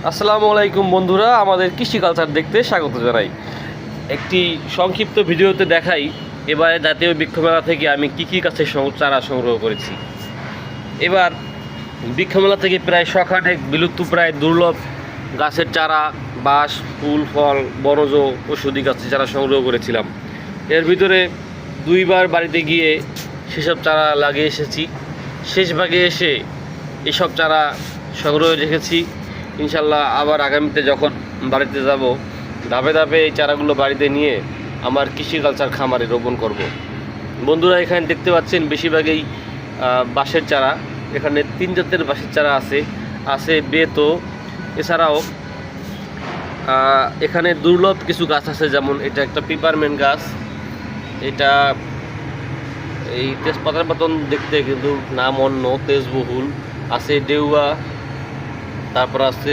আসসালামু আলাইকুম বন্ধুরা, আমাদের কৃষি কালচার দেখতে স্বাগত জানাই। একটি সংক্ষিপ্ত ভিডিওতে দেখাই এবারে জাতীয় বৃক্ষ মেলা থেকে আমি কী কী গাছের চারা সংগ্রহ করেছি। এবার বৃক্ষ মেলা থেকে প্রায় শখানেক বিলুপ্ত প্রায় দুর্লভ গাছের চারা, বাঁশ, ফুল, ফল, বনজ ঔষধি গাছের চারা সংগ্রহ করেছিলাম। এর ভিতরে দুইবার বাড়িতে গিয়ে সেসব চারা লাগিয়ে এসেছি। শেষ ভাগে এসে এসব চারা সংগ্রহে রেখেছি। ইনশাল্লাহ আবার আগামীতে যখন বাড়িতে যাব, ধাপে ধাপে এই চারাগুলো বাড়িতে নিয়ে আমার কৃষি কালচার খামারে রোপণ করব। বন্ধুরা, এখানে দেখতে পাচ্ছেন বেশিরভাগই বাঁশের চারা। এখানে 3 জাতের বাঁশের চারা আছে বেতো। এছাড়াও এখানে দুর্লভ কিছু গাছ আছে, যেমন এটা একটা পিপারমেন্ট গাছ। এটা এই তেজপাতার মতন দেখতে, কিন্তু নাম অন্য, তেজবহুল। আছে ডেউয়া, তারপর আছে